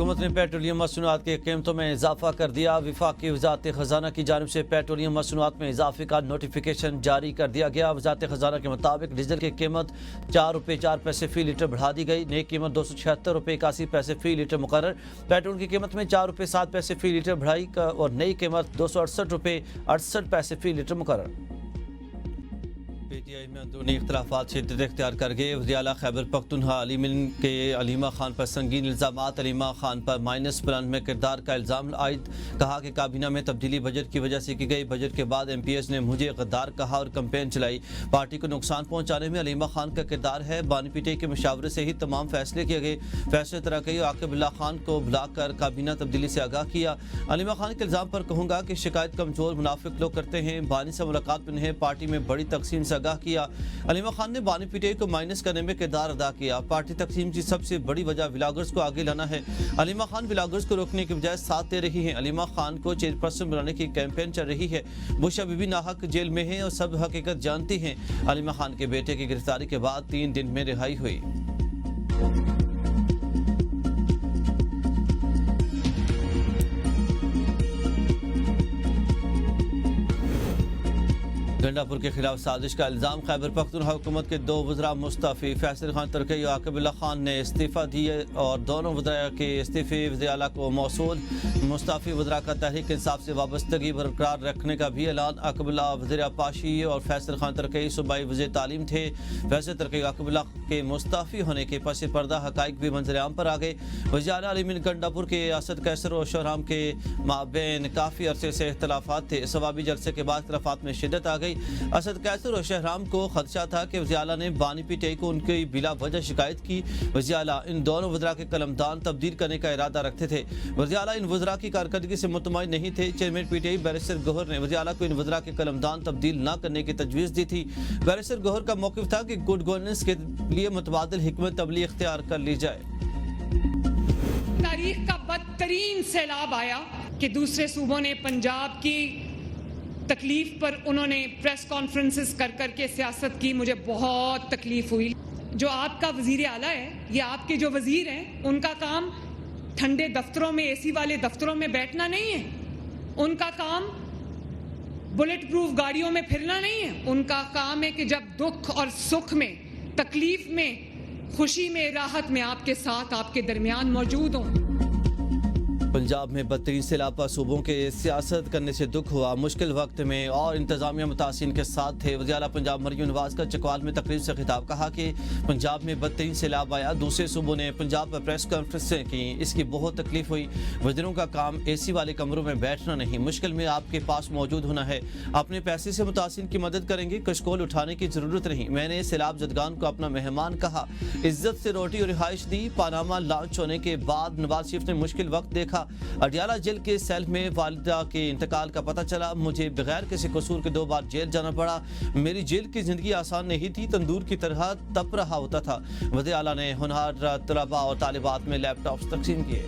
हुकूमत ने पेट्रोलियम मसनूआत की कीमतों में इजाफा कर दिया। वफाकी वजारत खजाना की जानिब से पेट्रोलियम मसनूआत में इजाफे का नोटिफिकेशन जारी कर दिया गया। वजारत खजाना के मुताबिक डीजल की कीमत 4 रुपये 4 पैसे फ़ी लीटर बढ़ा दी गई। नई कीमत 276 रुपये 81 पैसे फ़ी लीटर मुकर्रर। पेट्रोल की कीमत में 4 रुपये 7 पैसे फ़ी लीटर बढ़ाई और नई कीमत 268 रुपये 68 पैसे फ़ी लीटर मुकर्रर। पीटीआई में अंदरूनी इख्तलाफात शिद्दत इख्तियार कर गए। वज़ीर आला खैबर पख्तूनख्वा अलीमिन के अलीमा खान पर संगीन इल्ज़ामात। अलीमा खान पर माइनस प्लान में किरदार का इल्ज़ाम आयद। कहा कि काबीना में तब्दीली बजट की वजह से की गई। बजट के बाद MPS ने मुझे गद्दार कहा और कैंपेन चलाई। पार्टी को नुकसान पहुँचाने में अलीमा खान का किरदार है। बानी पीटीआई के मशावरे से ही तमाम फैसले किए गए। फैसले तरक्की आकिबुल्लाह खान को बुलाकर काबीना तब्दीली से आगाह किया। अलीमा खान के इल्ज़ाम पर कहूँगा कि शिकायत कमज़ोर मुनाफिक लोग करते हैं। बानी से मुलाकात में उन्हें पार्टी में बड़ी तकसीम से आगाह किया। अलीमा खान ने बानी पीटीआई को माइनस करने में किरदार अदा किया। पार्टी तकसीम की सबसे बड़ी वजह व्लॉगर्स को आगे लाना है। अलीमा खान व्लॉगर्स को रोकने के बजाय साथ दे रही हैं। अलीमा खान को चेयरपर्सन बनाने की कैंपेन चल रही है। बुशा बीबी नाहक जेल में है और सब हकीकत जानती हैं। अलीमा खान के बेटे की गिरफ्तारी के बाद 3 दिन में रिहाई हुई। गंडापुर के खिलाफ साजिश का इल्ज़ाम। खैबर पख्तूनख्वा हुकूमत के 2 वज़रा मुस्तफ़ी। फैसल खान तरकई और आकिबुल्लाह खान ने इस्तीफ़ा दिए और दोनों वज़रा के इस्तीफ़े वज़ीर आला को मौसूल। मुस्तफ़ी वज़रा का तहरीक इंसाफ से वाबस्तगी बरकरार रखने का भी ऐलान। आकिबुल्लाह वज़ीर आपाशी और फैसल खान तरकई सूबाई वज़ीर तालीम थे। फैसल तरकई आकिबुल्लाह के मुस्तफ़ी होने के पस पर्दा हक़ाइक़ भी मंजर-ए-आम पर आ गए। वज़ीर आला अलीमिन गंडापुर के असद कैसर और शहराम के माबैन काफ़ी अरसे से इख्तलाफात थे। सवाबी जलसे के बाद इख्तलाफात में शिद्दत आ गई। असद कैसर और शहराम को खदशा था कि वज़ीर आला ने बानी पीटीआई को उनकी बिला वजह शिकायत की। वज़ीर आला इन दोनों वज़रा के कलमदान तब्दील करने का इरादा रखते थे। वज़ीर आला इन वज़रा की कारकर्दगी से मुतमईन नहीं थे। चेयरमैन पीटीआई बैरिस्टर गौहर ने वज़ीर आला को इन वज़रा के कलमदान तब्दील न करने की तजवीज़ दी थी। बैरिस्टर गौहर का मौक़िफ़ था कि गुड गवर्नेंस के लिए मुतबादिल हिकमत अमली इख्तियार कर ली जाए। तारीख का बदतरीन सैलाब आया कि दूसरे सूबों ने पंजाब की तकलीफ पर उन्होंने प्रेस कॉन्फ्रेंसेस कर करके सियासत की। मुझे बहुत तकलीफ हुई। जो आपका वज़ीर आला है, ये आपके जो वज़ीर हैं, उनका काम ठंडे दफ्तरों में, AC वाले दफ्तरों में बैठना नहीं है। उनका काम बुलेट प्रूफ गाड़ियों में फिरना नहीं है। उनका काम है कि जब दुख और सुख में, तकलीफ में, खुशी में, राहत में आपके साथ, आपके दरमियान मौजूद हों। पंजाब में बदतरीन से लापा सूबों के सियासत करने से दुख हुआ। मुश्किल वक्त में और इंतजामिया मुतासिन के साथ थे। वज़ीर आला पंजाब मरियम नवाज का चकवाल में तकरीर से खिताब। कहा कि पंजाब में बदतरीन सैलाब आया। दूसरे सूबों ने पंजाब पर प्रेस कॉन्फ्रेंसें की। इसकी बहुत तकलीफ हुई। वज़ीरों का काम AC वाले कमरों में बैठना नहीं। मुश्किल में आपके पास मौजूद होना है। अपने पैसे से मुतासिन की मदद करेंगे। कशकोल उठाने की जरूरत नहीं। मैंने सैलाब जदगान को अपना मेहमान कहा। इज्जत से रोटी और रिहाइश दी। पानामा लॉन्च होने के बाद नवाज शरीफ ने मुश्किल वक्त देखा। अडियाला जेल के सेल में वालिदा के इंतकाल का पता चला। मुझे बगैर किसी कसूर के 2 बार जेल जाना पड़ा। मेरी जेल की जिंदगी आसान नहीं थी। तंदूर की तरह तप रहा होता था। वज़ीर आला ने होनहार तलबा और तालिबात में लैपटॉप्स तकसीम किए।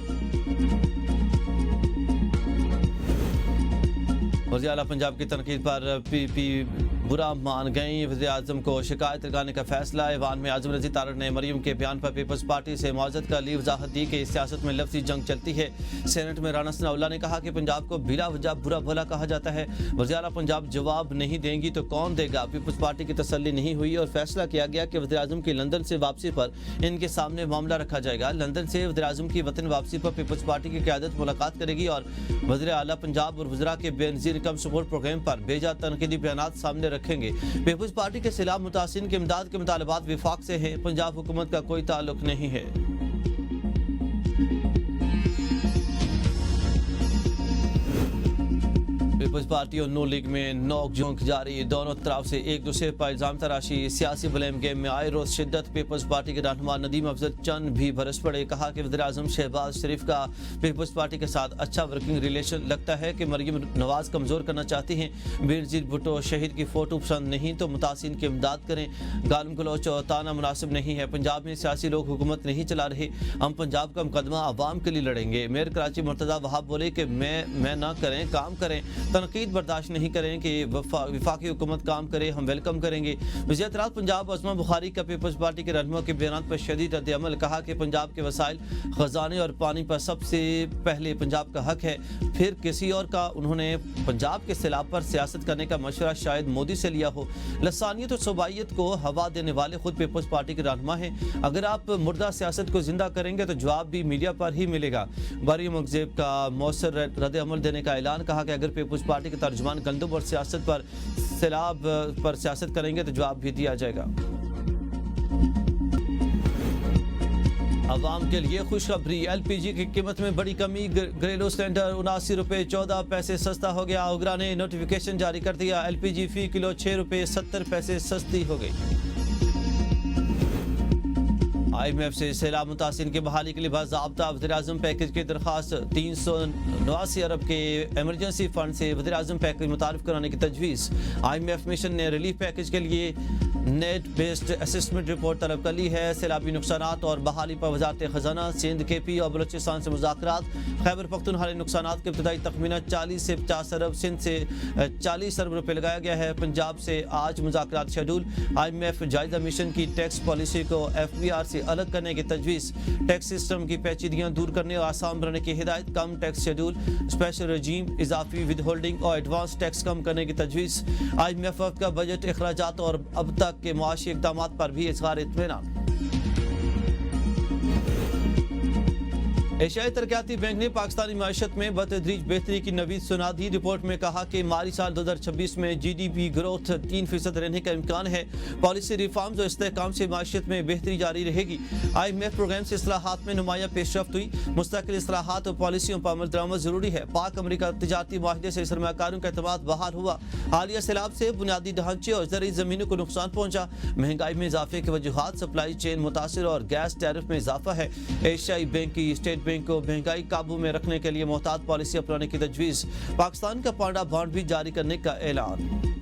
वज़ीर आला पंजाब की तनकीद पर PP बुरा मान गई। वज़ीर आज़म को शिकायत लगाने का फैसला। ईवान में आज़म रज़ी तारड़ ने मरियम के बयान पर पीपल्स पार्टी से मुआवज़त का ली वजाहत दी कि सियासत में लफ्ज़ी जंग चलती है। सेनेट में राना सनाउल्लाह ने कहा कि पंजाब को बिला वजह बुरा भला कहा जाता है। वज़ीर आला पंजाब जवाब नहीं देंगी तो कौन देगा। पीपल्स पार्टी की तसल्ली नहीं हुई और फैसला किया गया कि वज़ीर आज़म की लंदन से वापसी पर इनके सामने मामला रखा जाएगा। लंदन से वज़ीर आज़म की वतन वापसी पर पीपल्स पार्टी की क़यादत मुलाकात करेगी और वज़ीर आला पंजाब और वज़रा के बेनज़ीर इनकम सपोर्ट प्रोग्राम पर बेजा तनकीदी बयानात सामने रखेंगे। पीपल्स पार्टी के खिलाफ मुतासिन के इमदाद के मुतालबात विफाक से हैं। पंजाब हुकूमत का कोई ताल्लुक नहीं है। पीपल्स पार्टी और नून लीग में नोक झोंक जारी। दोनों तरफ से एक दूसरे पर इल्जाम तराशी। सियासी ब्लेम गेम में आए रोज शिद्दत। पीपल्स पार्टी के रहनुमा नदीम अफजल चंद भी बरस पड़े। कहा कि वज़ीर आज़म शहबाज शरीफ का पीपल्स पार्टी के साथ अच्छा वर्किंग रिलेशन। लगता है कि मरियम नवाज कमज़ोर करना चाहती हैं। बेनज़ीर भुट्टो शहीद की फ़ोटो पसंद नहीं तो मुतासिन की इमदाद करें। गालम गलोच और ताना मुनासिब नहीं है। पंजाब में सियासी लोग हुकूमत नहीं चला रहे। हम पंजाब का मुकदमा आवाम के लिए लड़ेंगे। मेयर कराची मुर्तज़ा वहाब बोले कि मैं ना करें, काम करें। तनकीद बर्दाश्त नहीं करें कि वफाकी हुकूमत काम करे, हम वेलकम करेंगे। वज़ीर-ए-आला पंजाब अज़मा बुखारी का पीपल्स पार्टी के रहनुमा के बयान पर शदीद रद्द-ए-अमल। कहा कि पंजाब के वसाइल, खजाने और पानी पर सबसे पहले पंजाब का हक है, फिर किसी और का। उन्होंने पंजाब के सैलाब पर सियासत करने का मशवरा शायद मोदी से लिया हो। लसानियत और सूबाइयत को हवा देने वाले खुद पीपल्स पार्टी के रहनुमा हैं। अगर आप मुर्दा सियासत को जिंदा करेंगे तो जवाब भी मीडिया पर ही मिलेगा। बारी मुगजेब का मौसर रद्द-ए-अमल देने का ऐलान। कहा कि अगर पीपल्स पार्टी के तर्जुमान गंदम और सियासत पर सैलाब पर सियासत करेंगे तो जवाब भी दिया जाएगा। अवाम के लिए खुशखबरी, LPG की कीमत में बड़ी कमी। घरेलू सिलेंडर 79 रुपये 14 पैसे सस्ता हो गया। ओगरा ने नोटिफिकेशन जारी कर दिया। LPG फी किलो 6 रुपये 70 पैसे सस्ती हो गई। IMF से सैलाब मुतासिर की बहाली के लिए बाज़ाब्ता वज़ीर-ए-आज़म पैकेज की दरख्वास्त। 389 अरब के एमरजेंसी फंड से वज़ीर-ए-आज़म पैकेज मुतारिफ कराने की तजवीज़। IMF मिशन ने रिलीफ पैकेज के लिए नेट बेस्ड असेसमेंट रिपोर्ट तलब कर ली है। सैलाबी नुकसानात और बहाली पर वज़ारत ख़जाना, सिंध, KP और बलूचिस्तान से मुज़ाकरात। खैबर पख्तूनख्वा नुकसानात के इब्तदाई तखमीना 40 से 50 अरब, सिंध से 40 अरब रुपये लगाया गया है। पंजाब से आज मुज़ाकरात शेड्यूल। IMF जायज़ा मिशन की टैक्स पॉलिसी को FBR से अलग करने की तजवीज़। टैक्स सिस्टम की पेचीदगियाँ दूर करने और आसान बनाने की हिदायत। कम टैक्स शेड्यूल, स्पेशल रजीम, इजाफी विद होल्डिंग और एडवांस टैक्स कम करने की तजवीज़। IMF का बजट अखराजात और अब तक के मुआशी इक़दामात पर भी इज़हार इत्मीनान। एशियाई तरक्याती बैंक ने पाकिस्तानी माशत में बतदरीज बेहतरी की नवीद सुना दी। रिपोर्ट में कहा कि माली साल 2026 में GDP ग्रोथ 3% रहने का इम्कान है। पॉलिसी रिफॉर्म्स और इस्तेहकाम से माशत में बेहतरी जारी रहेगी। IMF प्रोग्राम से इस्लाहात में नुमाया पेशरफ्त हुई। मुस्तकिल इस्लाहात और पॉलिसियों पर अमल दरामद जरूरी है। पाक अमरीका तजारती माहदे से सरमाकारों का एतमाद बहाल हुआ। हालिया सैलाब से बुनियादी ढांचे और ज़रूरी ज़मीनों को नुकसान पहुंचा। महंगाई में इजाफे की वजूहात, सप्लाई चेन मुतासर और गैस टैरिफ में इजाफा है। एशियाई बैंक की स्टेट बैंक को महंगाई काबू में रखने के लिए मोहतात पॉलिसी अपनाने की तजवीज़। पाकिस्तान का पांडा बॉन्ड भी जारी करने का ऐलान।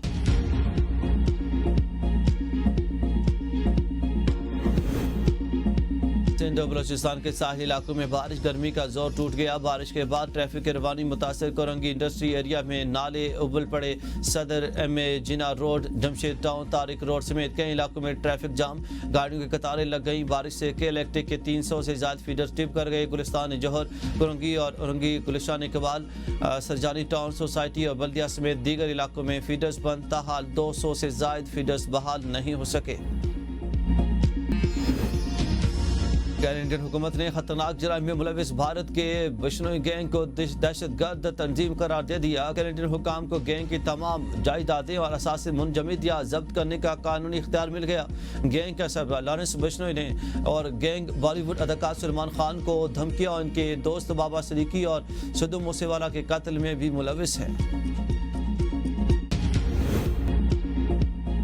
सिंध और बलूचिस्तान के साहिल इलाकों में बारिश, गर्मी का जोर टूट गया। बारिश के बाद ट्रैफिक की रवानी मुतासर। कोरंगी इंडस्ट्री एरिया में नाले उबल पड़े। Saddar MA Jinnah road, Jamshed town, Tariq road समेत कई इलाकों में ट्रैफिक जाम, गाड़ियों की कतारें लग गई। बारिश से के इलेक्ट्रिक के 300 से ज्यादा फीडर टिप कर गए। गुलिस्तान जौहर, कोरंगी और औरंगी, गुलिस्तान इकबाल, सरजानी टाउन सोसाइटी और बल्दिया समेत दीगर इलाकों में फीडर्स बंद। ताहाल 200 से ज्यादा फीडर्स बहाल नहीं हो सके। कैनेडियन हुकूमत ने खतरनाक जराइम में मुलविस भारत के बिश्नोई गैंग को दहशतगर्द तंजीम करार दे दिया। कैनेडियन हुकाम को गैंग की तमाम जायदादें और असासे मुंजमद या जब्त करने का कानूनी इख्तियार मिल गया। गैंग का सरबराह लॉरेंस बिश्नोई ने और गैंग बॉलीवुड अदाकार सलमान खान को धमकियां, उनके दोस्त बाबा सदीकी और सिद्धू मूसेवाला के कत्ल में भी मुलविस है।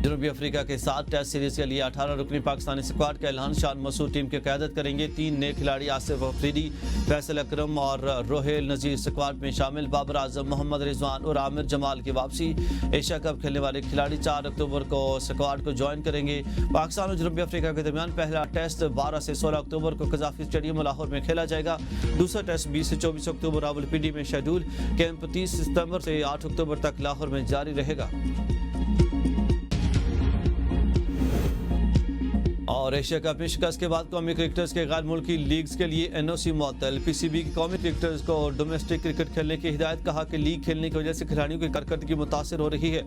जनूबी अफ्रीका के साथ टेस्ट सीरीज के लिए 18 रुकनी पाकिस्तानी स्क्वाड का ऐलान। शान मसूद टीम की क़यादत करेंगे। 3 नए खिलाड़ी आसिफ अफरीदी, फैसल अकरम और रोहेल नज़ीर स्क्वाड में शामिल। बाबर आजम, मोहम्मद रिजवान और आमिर जमाल की वापसी। एशिया कप खेलने वाले खिलाड़ी 4 अक्टूबर को स्क्वाड को ज्वाइन करेंगे। पाकिस्तान और जनूबी अफ्रीका के दरमियान पहला टेस्ट 12 से 16 अक्टूबर को कज़ाफ़ी स्टेडियम लाहौर में खेला जाएगा। दूसरा टेस्ट 20 से 24 अक्टूबर रावलपिंडी में शेड्यूल। कैंप 30 सितंबर से 8 अक्टूबर तक लाहौर में जारी रहेगा। और एशिया कप में शिकस्त के बाद कौमी क्रिकेटर्स के गैर मुल्की लीग्स के लिए NOC मुअत्तल। PCB की कौमी क्रिकेटर्स को डोमेस्टिक क्रिकेट खेलने की हिदायत। कहा कि लीग खेलने की वजह से खिलाड़ियों की कारकर्दगी मुतासर हो रही है।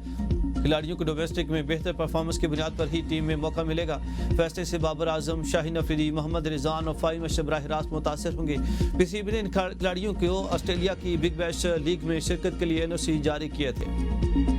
खिलाड़ियों को डोमेस्टिक में बेहतर परफॉर्मेंस की बुनियाद पर ही टीम में मौका मिलेगा। फैसले से बाबर आजम, शाहीन अफरीदी, मोहम्मद रिजवान और फ़ाहिम अशरफ बराह रास्त मुतासर होंगे। PCB ने इन खिलाड़ियों को ऑस्ट्रेलिया की बिग बैश लीग में शिरकत के लिए NOC जारी किए थे।